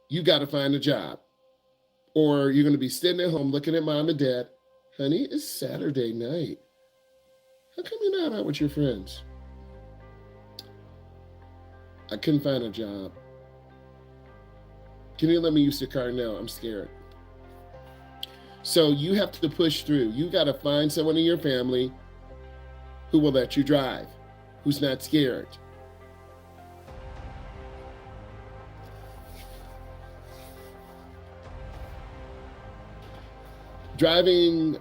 You got to find a job. Or you're going to be sitting at home looking at mom and dad. Honey, it's Saturday night. How come you're not out with your friends? I couldn't find a job. Can you let me use the car? No, I'm scared. So you have to push through. You got to find someone in your family who will let you drive, who's not scared. Driving,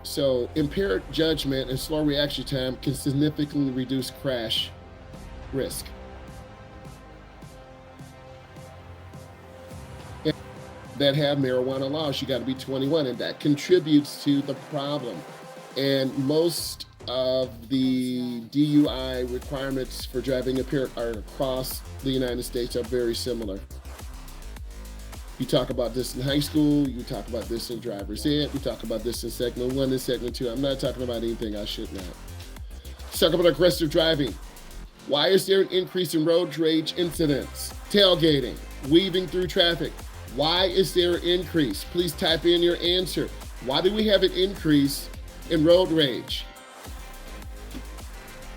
so impaired judgment and slow reaction time can significantly reduce crash risk. That have marijuana laws, you got to be 21, and that contributes to the problem. And most of the DUI requirements for driving impaired are across the United States are very similar. You talk about this in high school, you talk about this in driver's ed, we talk about this in segment 1 and segment 2. I'm not talking about anything I should not. Let's talk about aggressive driving. Why is there an increase in road rage incidents? Tailgating, weaving through traffic. Why is there an increase? Please type in your answer. Why do we have an increase in road rage?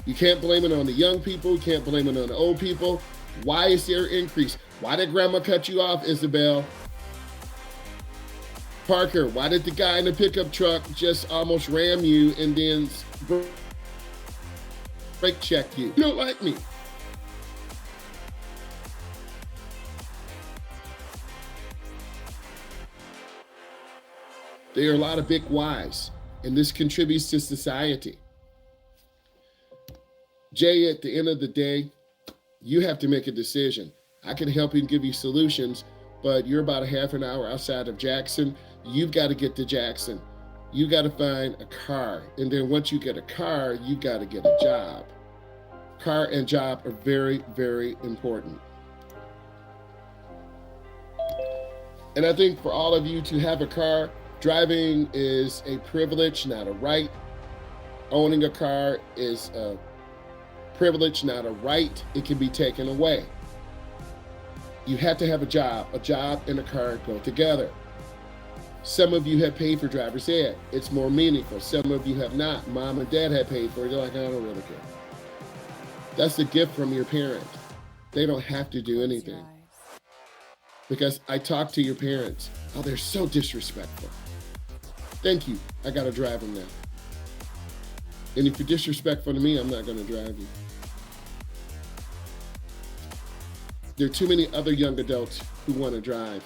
You can't blame it on the young people. You can't blame it on the old people. Why is there an increase? Why did grandma cut you off, Isabel? Parker, why did the guy in the pickup truck just almost ram you and then brake check you? You don't like me. There are a lot of big whys, and this contributes to society. Jay, at the end of the day, you have to make a decision. I can help you and give you solutions, but you're about a half an hour outside of Jackson. You've got to get to Jackson. You got to find a car. And then once you get a car, you got to get a job. Car and job are very, very important. And I think for all of you to have a car, driving is a privilege, not a right. Owning a car is a privilege, not a right. It can be taken away. You have to have a job. A job and a car go together. Some of you have paid for driver's ed. It's more meaningful. Some of you have not. Mom and dad have paid for it. You're like, I don't really care. That's a gift from your parent. They don't have to do anything. Because I talk to your parents. Oh, they're so disrespectful. Thank you. I got to drive them now. And if you're disrespectful to me, I'm not going to drive you. There are too many other young adults who want to drive.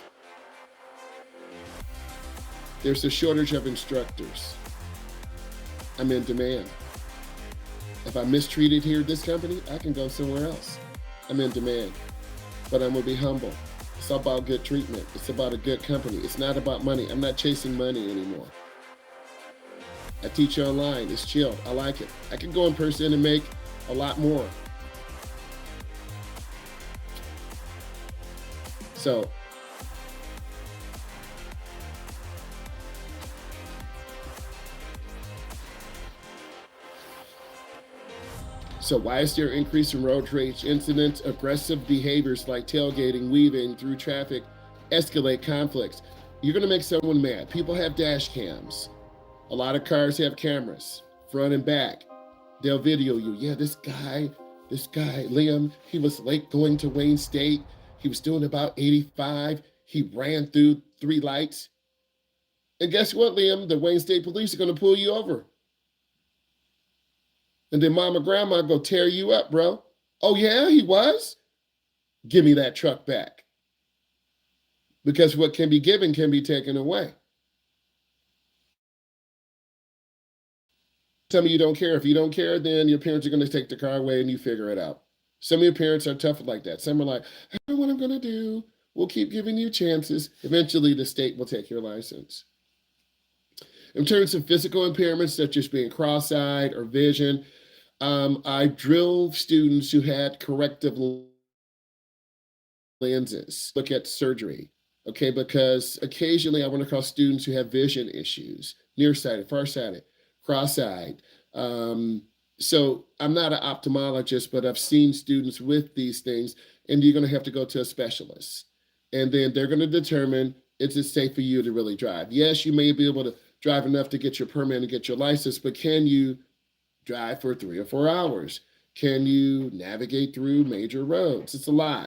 There's a shortage of instructors. I'm in demand. If I'm mistreated here at this company, I can go somewhere else. I'm in demand. But I'm going to be humble. It's about good treatment. It's about a good company. It's not about money. I'm not chasing money anymore. I teach online. It's chill. I like it. I can go in person and make a lot more. So why is there an increase in road rage incidents? Aggressive behaviors like tailgating, weaving through traffic, escalate conflicts. You're going to make someone mad. People have dash cams. A lot of cars have cameras, front and back. They'll video you. Yeah, this guy, Liam, he was late going to Wayne State. He was doing about 85. He ran through 3 lights. And guess what, Liam? The Wayne State police are going to pull you over. And then mama, grandma go tear you up, bro. Oh, yeah, he was? Give me that truck back. Because what can be given can be taken away. Some of you don't care. If you don't care, then your parents are going to take the car away and you figure it out. Some of your parents are tough like that. Some are like, I don't know what I'm going to do. We'll keep giving you chances. Eventually, the state will take your license. In terms of physical impairments, such as being cross-eyed or vision, I drilled students who had corrective lenses look at surgery, okay? Because occasionally I want to call students who have vision issues, nearsighted, farsighted, cross-eyed. So I'm not an ophthalmologist, but I've seen students with these things, and you're going to have to go to a specialist. and then they're going to determine, is it safe for you to really drive? Yes, you may be able to drive enough to get your permit and get your license, but can you drive for 3 or 4 hours? Can you navigate through major roads? It's a lot.